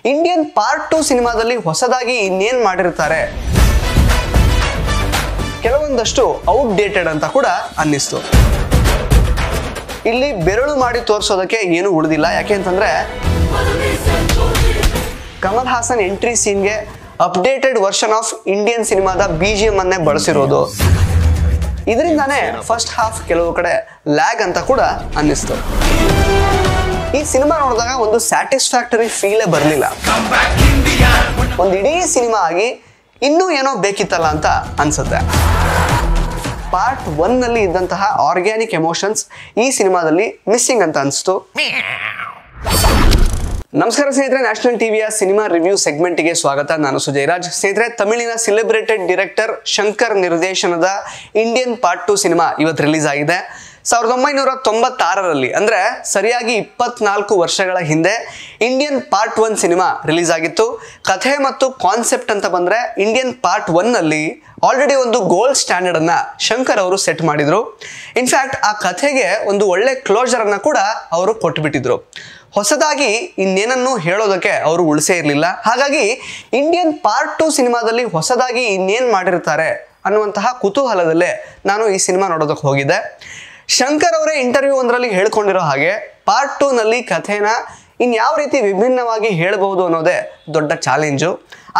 Indian part 2 ಸಿನಿಮಾದಲ್ಲಿ ಹೊಸದಾಗಿ ಇನ್ನೇನ್ ಮಾಡಿರ್ತಾರೆ, ಕೆಲವೊಂದಷ್ಟು ಔಟ್ಡೇಟೆಡ್ ಅಂತ ಕೂಡ ಅನ್ನಿಸ್ತು. ಇಲ್ಲಿ ಬೆರಳು ಮಾಡಿ ತೋರಿಸೋದಕ್ಕೆ ಏನು ಉಳಿದಿಲ್ಲ. ಯಾಕೆ ಅಂತಂದ್ರೆ ಕಮಲ್ ಹಾಸನ್ ಎಂಟ್ರಿ ಸೀನ್ಗೆ ಅಪ್ಡೇಟೆಡ್ ವರ್ಷನ್ ಆಫ್ ಇಂಡಿಯನ್ ಸಿನಿಮಾದ BGM ಅನ್ನೇ ಬಳಸಿರೋದು. ಇದರಿಂದಾನೇ ಫಸ್ಟ್ ಹಾಫ್ ಕೆಲವು ಕಡೆ ಲ್ಯಾಗ್ ಅಂತ ಕೂಡ ಅನ್ನಿಸ್ತು. ಈ ಸಿನಿಮಾ ನೋಡಿದಾಗ ಒಂದು ಸ್ಯಾಟಿಸ್ಫ್ಯಾಕ್ಟರಿ ಫೀಲೇ ಬರಲಿಲ್ಲ. ಒಂದು ಇಡೀ ಸಿನಿಮಾ ಆಗಿ ಇನ್ನೂ ಏನೋ ಬೇಕಿತ್ತಲ್ಲ ಅಂತ ಅನ್ಸುತ್ತೆ. ಪಾರ್ಟ್ 1 ನಲ್ಲಿ ಇದ್ದಂತಹ ಆರ್ಗ್ಯಾನಿಕ್ ಎಮೋಷನ್ಸ್ ಈ ಸಿನಿಮಾದಲ್ಲಿ ಮಿಸ್ಸಿಂಗ್ ಅಂತ ಅನಿಸ್ತು. ನಮಸ್ಕಾರ ಸ್ನೇಹಿತರೆ, ನ್ಯಾಷನಲ್ ಟಿವಿಯ ಸಿನಿಮಾ ರಿವ್ಯೂ ಸೆಗ್ಮೆಂಟ್ಗೆ ಸ್ವಾಗತ. ನಾನು ಸುಜಯ್ ರಾಜ್. ಸ್ನೇಹಿತರೆ, ತಮಿಳಿನ ಸೆಲೆಬ್ರೇಟೆಡ್ ಡೈರೆಕ್ಟರ್ ಶಂಕರ್ ನಿರ್ದೇಶನದ ಇಂಡಿಯನ್ ಪಾರ್ಟ್ 2 ಸಿನಿಮಾ ಇವತ್ತು ರಿಲೀಸ್ ಆಗಿದೆ. 1996ರಲ್ಲಿ ಅಂದ್ರೆ ಸರಿಯಾಗಿ 24 ವರ್ಷಗಳ ಹಿಂದೆ ಇಂಡಿಯನ್ ಪಾರ್ಟ್ 1 ಸಿನಿಮಾ ರಿಲೀಸ್ ಆಗಿತ್ತು. ಕಥೆ ಮತ್ತು ಕಾನ್ಸೆಪ್ಟ್ ಅಂತ ಬಂದ್ರೆ ಇಂಡಿಯನ್ ಪಾರ್ಟ್ 1 ನಲ್ಲಿ ಆಲ್ರೆಡಿ ಒಂದು ಗೋಲ್ಡ್ ಸ್ಟ್ಯಾಂಡರ್ಡ್ ಅನ್ನ ಶಂಕರ್ ಅವರು ಸೆಟ್ ಮಾಡಿದ್ರು. ಇನ್ಫ್ಯಾಕ್ಟ್ ಆ ಕಥೆಗೆ ಒಂದು ಒಳ್ಳೆ ಕ್ಲೋಜರ್ ಅನ್ನ ಕೂಡ ಅವರು ಕೊಟ್ಬಿಟ್ಟಿದ್ರು. ಹೊಸದಾಗಿ ಇನ್ನೇನನ್ನು ಹೇಳೋದಕ್ಕೆ ಅವರು ಉಳಿಸೇ ಇರಲಿಲ್ಲ. ಹಾಗಾಗಿ ಇಂಡಿಯನ್ ಪಾರ್ಟ್ 2 ಸಿನಿಮಾದಲ್ಲಿ ಹೊಸದಾಗಿ ಇನ್ನೇನ್ ಮಾಡಿರ್ತಾರೆ ಅನ್ನುವಂತಹ ಕುತೂಹಲದಲ್ಲೇ ನಾನು ಈ ಸಿನಿಮಾ ನೋಡೋದಕ್ಕೆ ಹೋಗಿದ್ದೆ. ಶಂಕರ್ ಅವರೇ ಇಂಟರ್ವ್ಯೂ ಒಂದರಲ್ಲಿ ಹೇಳ್ಕೊಂಡಿರೋ ಹಾಗೆ ಪಾರ್ಟ್ 2 ನಲ್ಲಿ ಕಥೆನ ಇನ್ಯಾವ ರೀತಿ ವಿಭಿನ್ನವಾಗಿ ಹೇಳಬಹುದು ಅನ್ನೋದೇ ದೊಡ್ಡ ಚಾಲೆಂಜು.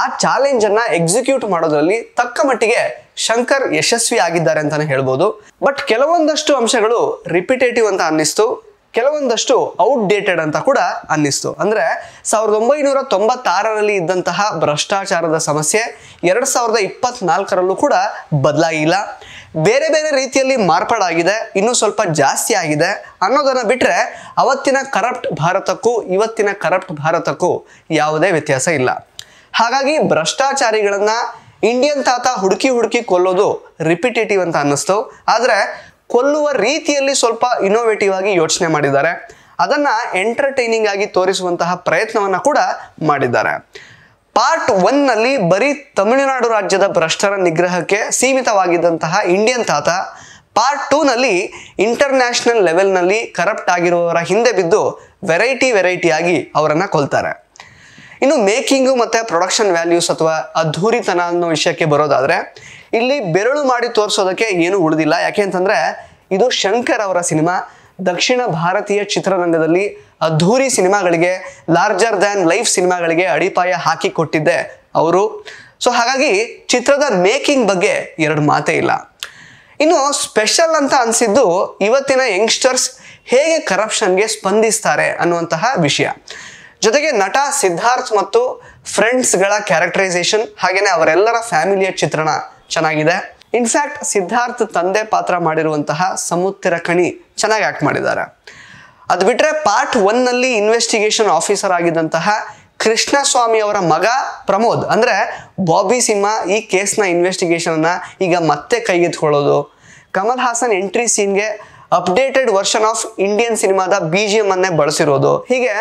ಆ ಚಾಲೆಂಜ್ ಅನ್ನ ಎಕ್ಸಿಕ್ಯೂಟ್ ಮಾಡೋದ್ರಲ್ಲಿ ತಕ್ಕ ಮಟ್ಟಿಗೆ ಶಂಕರ್ ಯಶಸ್ವಿ ಆಗಿದ್ದಾರೆ ಅಂತಾನೆ ಹೇಳ್ಬೋದು. ಬಟ್ ಕೆಲವೊಂದಷ್ಟು ಅಂಶಗಳು ರಿಪಿಟೇಟಿವ್ ಅಂತ ಅನ್ನಿಸ್ತು, ಕೆಲವೊಂದಷ್ಟು ಔಟ್ಡೇಟೆಡ್ ಅಂತ ಕೂಡ ಅನ್ನಿಸ್ತು. ಅಂದ್ರೆ 1996ರಲ್ಲಿ ಇದ್ದಂತಹ ಭ್ರಷ್ಟಾಚಾರದ ಸಮಸ್ಯೆ 2024ರಲ್ಲೂ ಕೂಡ ಬದಲಾಗಿಲ್ಲ. ಬೇರೆ ಬೇರೆ ರೀತಿಯಲ್ಲಿ ಮಾರ್ಪಾಡಾಗಿದೆ, ಇನ್ನೂ ಸ್ವಲ್ಪ ಜಾಸ್ತಿ ಆಗಿದೆ ಅನ್ನೋದನ್ನ ಬಿಟ್ರೆ ಅವತ್ತಿನ ಕರಪ್ಟ್ ಭಾರತಕ್ಕೂ ಇವತ್ತಿನ ಕರಪ್ಟ್ ಭಾರತಕ್ಕೂ ಯಾವುದೇ ವ್ಯತ್ಯಾಸ ಇಲ್ಲ. ಹಾಗಾಗಿ ಭ್ರಷ್ಟಾಚಾರಿಗಳನ್ನ ಇಂಡಿಯನ್ ತಾತ ಹುಡುಕಿ ಕೊಲ್ಲೋದು ರಿಪಿಟೇಟಿವ್ ಅಂತ ಅನ್ನಿಸ್ತು. ಆದ್ರೆ ಕೊಲ್ಲುವ ರೀತಿಯಲ್ಲಿ ಸ್ವಲ್ಪ ಇನೋವೇಟಿವ್ ಆಗಿ ಯೋಚನೆ ಮಾಡಿದ್ದಾರೆ. ಅದನ್ನ ಎಂಟರ್ಟೈನಿಂಗ್ ಆಗಿ ತೋರಿಸುವಂತಹ ಪ್ರಯತ್ನವನ್ನ ಕೂಡ ಮಾಡಿದ್ದಾರೆ. ಪಾರ್ಟ್ 1 ನಲ್ಲಿ ಬರೀ ತಮಿಳುನಾಡು ರಾಜ್ಯದ ಭ್ರಷ್ಟರ ನಿಗ್ರಹಕ್ಕೆ ಸೀಮಿತವಾಗಿದ್ದಂತಹ ಇಂಡಿಯನ್ ತಾತ ಪಾರ್ಟ್ 2 ನಲ್ಲಿ ಇಂಟರ್ನ್ಯಾಷನಲ್ ಲೆವೆಲ್ನಲ್ಲಿ ಕರಪ್ಟ್ ಆಗಿರುವವರ ಹಿಂದೆ ಬಿದ್ದು ವೆರೈಟಿ ಆಗಿ ಅವರನ್ನ ಕೊಲ್ತಾರೆ. ಇನ್ನು ಮೇಕಿಂಗು ಮತ್ತೆ ಪ್ರೊಡಕ್ಷನ್ ವ್ಯಾಲ್ಯೂಸ್ ಅಥವಾ ಅದ್ಧೂರಿತನ ಅನ್ನೋ ವಿಷಯಕ್ಕೆ ಬರೋದಾದ್ರೆ ಇಲ್ಲಿ ಬೆರಳು ಮಾಡಿ ತೋರಿಸೋದಕ್ಕೆ ಏನು ಉಳಿದಿಲ್ಲ. ಯಾಕೆ ಅಂತಂದ್ರೆ ಇದು ಶಂಕರ್ ಅವರ ಸಿನಿಮಾ. ದಕ್ಷಿಣ ಭಾರತೀಯ ಚಿತ್ರರಂಗದಲ್ಲಿ ಅದ್ಧೂರಿ ಸಿನಿಮಾಗಳಿಗೆ, ಲಾರ್ಜರ್ ದ್ಯಾನ್ ಲೈಫ್ ಸಿನಿಮಾಗಳಿಗೆ ಅಡಿಪಾಯ ಹಾಕಿ ಕೊಟ್ಟಿದ್ದೆ ಅವರು. ಸೊ ಹಾಗಾಗಿ ಚಿತ್ರದ ಮೇಕಿಂಗ್ ಬಗ್ಗೆ ಎರಡು ಮಾತೇ ಇಲ್ಲ. ಇನ್ನು ಸ್ಪೆಷಲ್ ಅಂತ ಅನಿಸಿದ್ದು ಇವತ್ತಿನ ಯಂಗ್ಸ್ಟರ್ಸ್ ಹೇಗೆ ಕರಪ್ಷನ್ಗೆ ಸ್ಪಂದಿಸ್ತಾರೆ ಅನ್ನುವಂತಹ ವಿಷಯ. ಜೊತೆಗೆ ನಟ ಸಿದ್ಧಾರ್ಥ್ ಮತ್ತು ಫ್ರೆಂಡ್ಸ್ಗಳ ಕ್ಯಾರೆಕ್ಟರೈಸೇಷನ್, ಹಾಗೇನೆ ಅವರೆಲ್ಲರ ಫ್ಯಾಮಿಲಿಯ ಚಿತ್ರಣ ಚೆನ್ನಾಗಿದೆ. ಇನ್ಫ್ಯಾಕ್ಟ್ ಸಿದ್ಧಾರ್ಥ್ ತಂದೆ ಪಾತ್ರ ಮಾಡಿರುವಂತಹ ಸಮುದ್ರ ಕಣಿ ಚೆನ್ನಾಗಿ ಆಕ್ಟ್ ಮಾಡಿದ್ದಾರೆ. ಅದು ಬಿಟ್ರೆ ಪಾರ್ಟ್ 1 ನಲ್ಲಿ ಇನ್ವೆಸ್ಟಿಗೇಷನ್ ಆಫೀಸರ್ ಆಗಿದ್ದಂತಹ ಕೃಷ್ಣಸ್ವಾಮಿ ಅವರ ಮಗ ಪ್ರಮೋದ್ ಅಂದ್ರೆ ಬಾಬಿ ಸಿಂಹ ಈ ಕೇಸ್ನ ಇನ್ವೆಸ್ಟಿಗೇಷನ್ ಅನ್ನ ಈಗ ಮತ್ತೆ ಕೈಗೆತ್ಕೊಳ್ಳೋದು, ಕಮಲ್ ಹಾಸನ್ ಎಂಟ್ರಿ ಸೀನ್ಗೆ ಅಪ್ಡೇಟೆಡ್ ವರ್ಷನ್ ಆಫ್ ಇಂಡಿಯನ್ ಸಿನಿಮಾದ BGM ಅನ್ನೇ ಬಳಸಿರೋದು, ಹೀಗೆ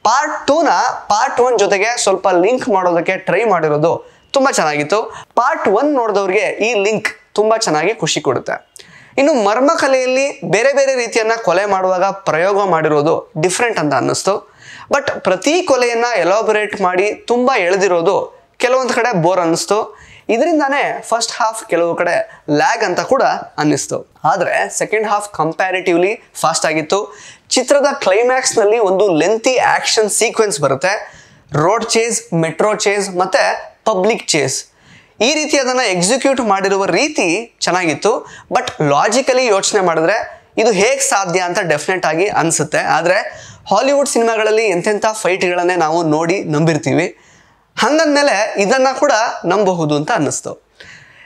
ಪಾರ್ಟ್ 2ನ ಪಾರ್ಟ್ 1 ಜೊತೆಗೆ ಸ್ವಲ್ಪ ಲಿಂಕ್ ಮಾಡೋದಕ್ಕೆ ಟ್ರೈ ಮಾಡಿರೋದು ತುಂಬಾ ಚೆನ್ನಾಗಿತ್ತು. ಪಾರ್ಟ್ 1 ನೋಡಿದವ್ರಿಗೆ ಈ ಲಿಂಕ್ ತುಂಬಾ ಚೆನ್ನಾಗಿ ಖುಷಿ ಕೊಡುತ್ತೆ. ಇನ್ನು ಮರ್ಮ ಕಲೆಯಲ್ಲಿ ಬೇರೆ ಬೇರೆ ರೀತಿಯನ್ನ ಕೊಲೆ ಮಾಡುವಾಗ ಪ್ರಯೋಗ ಮಾಡಿರೋದು ಡಿಫ್ರೆಂಟ್ ಅಂತ ಅನ್ನಿಸ್ತು. ಬಟ್ ಪ್ರತಿ ಕೊಲೆಯನ್ನ ಎಲಾಬೊರೇಟ್ ಮಾಡಿ ತುಂಬಾ ಎಳೆದಿರೋದು ಕೆಲವೊಂದು ಕಡೆ ಬೋರ್ ಅನ್ನಿಸ್ತು. ಇದರಿಂದಾನೇ ಫಸ್ಟ್ ಹಾಫ್ ಕೆಲವು ಕಡೆ ಲ್ಯಾಗ್ ಅಂತ ಕೂಡ ಅನ್ನಿಸ್ತು. ಆದ್ರೆ ಸೆಕೆಂಡ್ ಹಾಫ್ ಕಂಪ್ಯಾರಿಟಿವ್ಲಿ ಫಾಸ್ಟ್ ಆಗಿತ್ತು. ಚಿತ್ರದ ಕ್ಲೈಮ್ಯಾಕ್ಸ್ ನಲ್ಲಿ ಒಂದು ಲೆಂತಿ ಆಕ್ಷನ್ ಸೀಕ್ವೆನ್ಸ್ ಬರುತ್ತೆ. ರೋಡ್ ಚೇಸ್, ಮೆಟ್ರೋ ಚೇಸ್ ಮತ್ತೆ ಪಬ್ಲಿಕ್ ಚೇಸ್, ಈ ರೀತಿ ಅದನ್ನ ಎಕ್ಸಿಕ್ಯೂಟ್ ಮಾಡಿರುವ ರೀತಿ ಚೆನ್ನಾಗಿತ್ತು. ಬಟ್ ಲಾಜಿಕಲಿ ಯೋಚನೆ ಮಾಡಿದ್ರೆ ಇದು ಹೇಗೆ ಸಾಧ್ಯ ಅಂತ ಡೆಫಿನೆಟ್ ಆಗಿ ಅನ್ಸುತ್ತೆ. ಆದ್ರೆ ಹಾಲಿವುಡ್ ಸಿನಿಮಾಗಳಲ್ಲಿ ಎಂತೆಂಥ ಫೈಟ್ಗಳನ್ನೇ ನಾವು ನೋಡಿ ನಂಬಿರ್ತೀವಿ, ಹಂಗಂದ್ಮೇಲೆ ಇದನ್ನ ಕೂಡ ನಂಬಬಹುದು ಅಂತ ಅನ್ನಿಸ್ತು.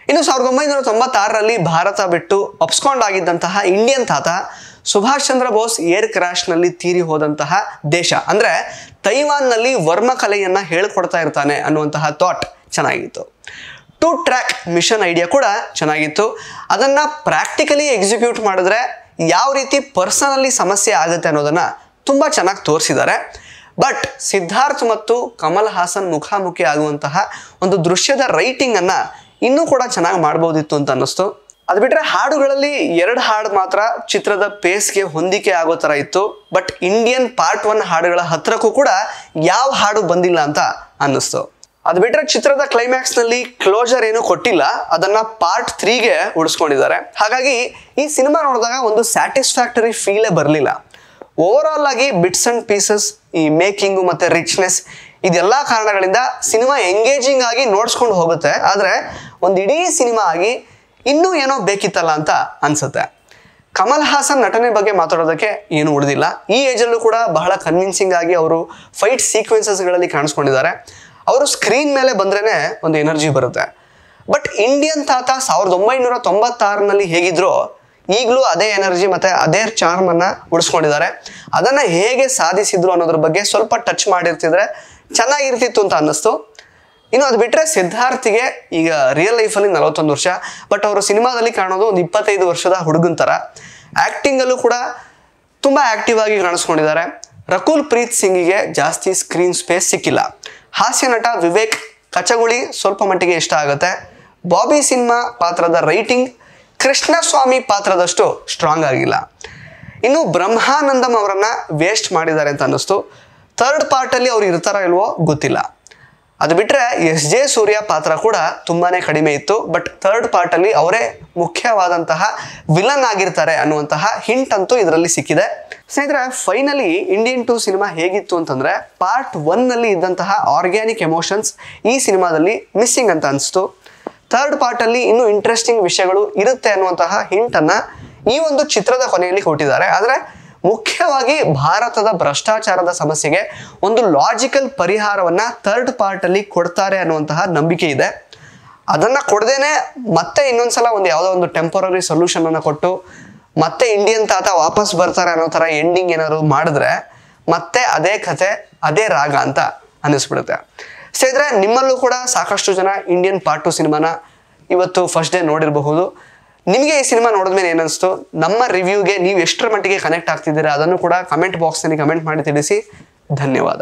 ಇನ್ನು 1996ರಲ್ಲಿ ಭಾರತ ಬಿಟ್ಟು ಅಪ್ಸ್ಕಾಂಡ್ ಆಗಿದ್ದಂತಹ ಇಂಡಿಯನ್ ತಾತ ಸುಭಾಷ್ ಚಂದ್ರ ಬೋಸ್ ಏರ್ ಕ್ರಾಶ್ ನಲ್ಲಿ ತೀರಿ ಹೋದಂತಹ ದೇಶ ಅಂದ್ರೆ ತೈವಾನ್ ನಲ್ಲಿ ವರ್ಮ ಕಲೆಯನ್ನ ಹೇಳ್ಕೊಡ್ತಾ ಇರ್ತಾನೆ ಅನ್ನುವಂತಹ ಥಾಟ್ ಚೆನ್ನಾಗಿತ್ತು. 2 ಟ್ರ್ಯಾಕ್ ಮಿಷನ್ ಐಡಿಯಾ ಕೂಡ ಚೆನ್ನಾಗಿತ್ತು. ಅದನ್ನ ಪ್ರಾಕ್ಟಿಕಲಿ ಎಕ್ಸಿಕ್ಯೂಟ್ ಮಾಡಿದ್ರೆ ಯಾವ ರೀತಿ ಪರ್ಸನಲಿ ಸಮಸ್ಯೆ ಆಗುತ್ತೆ ಅನ್ನೋದನ್ನ ತುಂಬಾ ಚೆನ್ನಾಗಿ ತೋರಿಸಿದ್ದಾರೆ. ಬಟ್ ಸಿದ್ಧಾರ್ಥ್ ಮತ್ತು ಕಮಲ್ ಹಾಸನ್ ಮುಖಾಮುಖಿ ಆಗುವಂತಹ ಒಂದು ದೃಶ್ಯದ ರೈಟಿಂಗ್ ಅನ್ನ ಇನ್ನೂ ಕೂಡ ಚೆನ್ನಾಗಿ ಮಾಡ್ಬೋದಿತ್ತು ಅಂತ ಅನ್ನಿಸ್ತು. ಅದು ಬಿಟ್ರೆ ಹಾಡುಗಳಲ್ಲಿ 2 ಹಾಡು ಮಾತ್ರ ಚಿತ್ರದ ಪೇಸ್ಗೆ ಹೊಂದಿಕೆ ಆಗೋ ತರ ಇತ್ತು. ಬಟ್ ಇಂಡಿಯನ್ ಪಾರ್ಟ್ 1 ಹಾಡುಗಳ ಹತ್ರಕ್ಕೂ ಕೂಡ ಯಾವ ಹಾಡು ಬಂದಿಲ್ಲ ಅಂತ ಅನ್ನಿಸ್ತು. ಅದು ಬಿಟ್ರೆ ಚಿತ್ರದ ಕ್ಲೈಮ್ಯಾಕ್ಸ್ ನಲ್ಲಿ ಕ್ಲೋಜರ್ ಏನು ಕೊಟ್ಟಿಲ್ಲ, ಅದನ್ನ ಪಾರ್ಟ್ 3ಗೆ ಉಳಿಸ್ಕೊಂಡಿದ್ದಾರೆ. ಹಾಗಾಗಿ ಈ ಸಿನಿಮಾ ನೋಡಿದಾಗ ಒಂದು ಸ್ಯಾಟಿಸ್ಫ್ಯಾಕ್ಟರಿ ಫೀಲೇ ಬರಲಿಲ್ಲ. ಓವರ್ ಆಲ್ ಆಗಿ ಬಿಟ್ಸ್ ಅಂಡ್ ಪೀಸಸ್, ಈ ಮೇಕಿಂಗು ಮತ್ತೆ ರಿಚ್ನೆಸ್, ಇದೆಲ್ಲ ಕಾರಣಗಳಿಂದ ಸಿನಿಮಾ ಎಂಗೇಜಿಂಗ್ ಆಗಿ ನೋಡ್ಸ್ಕೊಂಡು ಹೋಗುತ್ತೆ. ಆದರೆ ಒಂದು ಇಡೀ ಸಿನಿಮಾ ಆಗಿ ಇನ್ನೂ ಏನೋ ಬೇಕಿತ್ತಲ್ಲ ಅಂತ ಅನ್ಸುತ್ತೆ. ಕಮಲ್ ಹಾಸನ್ ನಟನೆ ಬಗ್ಗೆ ಮಾತಾಡೋದಕ್ಕೆ ಏನು ಉಳಿದಿಲ್ಲ. ಈ ಏಜಲ್ಲೂ ಕೂಡ ಬಹಳ ಕನ್ವಿನ್ಸಿಂಗ್ ಆಗಿ ಅವರು ಫೈಟ್ ಸೀಕ್ವೆನ್ಸಸ್ಗಳಲ್ಲಿ ಕಾಣಿಸ್ಕೊಂಡಿದ್ದಾರೆ. ಅವರು ಸ್ಕ್ರೀನ್ ಮೇಲೆ ಬಂದ್ರೇ ಒಂದು ಎನರ್ಜಿ ಬರುತ್ತೆ. ಬಟ್ ಇಂಡಿಯನ್ ತಾತ 1996ನಲ್ಲಿ ಹೇಗಿದ್ರೋ ಈಗಲೂ ಅದೇ ಎನರ್ಜಿ ಮತ್ತು ಅದೇ ಚಾರ್ಮನ್ನು ಉಳಿಸ್ಕೊಂಡಿದ್ದಾರೆ. ಅದನ್ನು ಹೇಗೆ ಸಾಧಿಸಿದ್ರು ಅನ್ನೋದ್ರ ಬಗ್ಗೆ ಸ್ವಲ್ಪ ಟಚ್ ಮಾಡಿರ್ತಿದ್ರೆ ಚೆನ್ನಾಗಿರ್ತಿತ್ತು ಅಂತ ಅನ್ನಿಸ್ತು. ಇನ್ನು ಅದು ಬಿಟ್ಟರೆ ಸಿದ್ಧಾರ್ಥಿಗೆ ಈಗ ರಿಯಲ್ ಲೈಫಲ್ಲಿ 41 ವರ್ಷ, ಬಟ್ ಅವರು ಸಿನಿಮಾದಲ್ಲಿ ಕಾಣೋದು ಒಂದು 25 ವರ್ಷದ ಹುಡುಗನ ಥರ. ಆ್ಯಕ್ಟಿಂಗಲ್ಲೂ ಕೂಡ ತುಂಬ ಆ್ಯಕ್ಟಿವ್ ಆಗಿ ಕಾಣಿಸ್ಕೊಂಡಿದ್ದಾರೆ. ರಕುಲ್ ಪ್ರೀತ್ ಸಿಂಗಿಗೆ ಜಾಸ್ತಿ ಸ್ಕ್ರೀನ್ ಸ್ಪೇಸ್ ಸಿಕ್ಕಿಲ್ಲ. ಹಾಸ್ಯ ನಟ ವಿವೇಕ್ ಕಚಗುಳಿ ಸ್ವಲ್ಪ ಮಟ್ಟಿಗೆ ಇಷ್ಟ ಆಗುತ್ತೆ. ಬಾಬಿ ಸಿನಿಮಾ ಪಾತ್ರದ ರೈಟಿಂಗ್ ಕೃಷ್ಣಸ್ವಾಮಿ ಪಾತ್ರದಷ್ಟು ಸ್ಟ್ರಾಂಗ್ ಆಗಿಲ್ಲ. ಇನ್ನು ಬ್ರಹ್ಮಾನಂದಂ ಅವರನ್ನು ವೇಸ್ಟ್ ಮಾಡಿದ್ದಾರೆ ಅಂತ ಅನ್ನಿಸ್ತು. 3rd ಪಾರ್ಟಲ್ಲಿ ಅವ್ರು ಇರ್ತಾರೋ ಇಲ್ವೋ ಗೊತ್ತಿಲ್ಲ. ಅದು ಬಿಟ್ಟರೆ SJ ಸೂರ್ಯ ಪಾತ್ರ ಕೂಡ ತುಂಬಾ ಕಡಿಮೆ ಇತ್ತು. ಬಟ್ 3rd ಪಾರ್ಟಲ್ಲಿ ಅವರೇ ಮುಖ್ಯವಾದಂತಹ ವಿಲನ್ ಆಗಿರ್ತಾರೆ ಅನ್ನುವಂತಹ ಹಿಂಟ್ ಅಂತೂ ಇದರಲ್ಲಿ ಸಿಕ್ಕಿದೆ. ಸ್ನೇಹಿತರೆ, ಫೈನಲಿ ಇಂಡಿಯನ್ 2 ಸಿನಿಮಾ ಹೇಗಿತ್ತು ಅಂತಂದರೆ ಪಾರ್ಟ್ 1ನಲ್ಲಿ ಇದ್ದಂತಹ ಆರ್ಗ್ಯಾನಿಕ್ ಎಮೋಷನ್ಸ್ ಈ ಸಿನಿಮಾದಲ್ಲಿ ಮಿಸ್ಸಿಂಗ್ ಅಂತ ಅನಿಸ್ತು. 3rd ಪಾರ್ಟಲ್ಲಿ ಇನ್ನೂ ಇಂಟ್ರೆಸ್ಟಿಂಗ್ ವಿಷಯಗಳು ಇರುತ್ತೆ ಅನ್ನುವಂತಹ ಹಿಂಟನ್ನು ಈ ಒಂದು ಚಿತ್ರದ ಕೊನೆಯಲ್ಲಿ ಕೊಟ್ಟಿದ್ದಾರೆ. ಆದರೆ ಮುಖ್ಯವಾಗಿ ಭಾರತದ ಭ್ರಷ್ಟಾಚಾರದ ಸಮಸ್ಯೆಗೆ ಒಂದು ಲಾಜಿಕಲ್ ಪರಿಹಾರವನ್ನು 3rd ಪಾರ್ಟಲ್ಲಿ ಕೊಡ್ತಾರೆ ಅನ್ನುವಂತಹ ನಂಬಿಕೆ ಇದೆ. ಅದನ್ನು ಕೊಡದೇನೆ ಮತ್ತೆ ಇನ್ನೊಂದ್ಸಲ ಯಾವುದೋ ಒಂದು ಟೆಂಪರರಿ ಸೊಲ್ಯೂಷನನ್ನು ಕೊಟ್ಟು ಮತ್ತೆ ಇಂಡಿಯನ್ ತಾತ ವಾಪಸ್ ಬರ್ತಾರೆ ಅನ್ನೋ ಥರ ಎಂಡಿಂಗ್ ಏನಾದ್ರು ಮಾಡಿದ್ರೆ ಮತ್ತೆ ಅದೇ ಕತೆ ಅದೇ ರಾಗ ಅಂತ ಅನ್ನಿಸ್ಬಿಡುತ್ತೆ. ಸ್ನೇಹಿತರೆ, ನಿಮ್ಮಲ್ಲೂ ಕೂಡ ಸಾಕಷ್ಟು ಜನ ಇಂಡಿಯನ್ ಪಾರ್ಟ್ 2 ಸಿನಿಮಾನ ಇವತ್ತು ಫಸ್ಟ್ ಡೇ ನೋಡಿರಬಹುದು. ನಿಮಗೆ ಈ ಸಿನಿಮಾ ನೋಡಿದ್ಮೇಲೆ ಏನಿಸ್ತು, ನಮ್ಮ ರಿವ್ಯೂಗೆ ನೀವು ಎಷ್ಟರ ಮಟ್ಟಿಗೆ ಕನೆಕ್ಟ್ ಆಗ್ತಿದ್ದೀರಾ ಅದನ್ನು ಕೂಡ ಕಮೆಂಟ್ ಬಾಕ್ಸ್ನಲ್ಲಿ ಕಮೆಂಟ್ ಮಾಡಿ ತಿಳಿಸಿ. ಧನ್ಯವಾದ.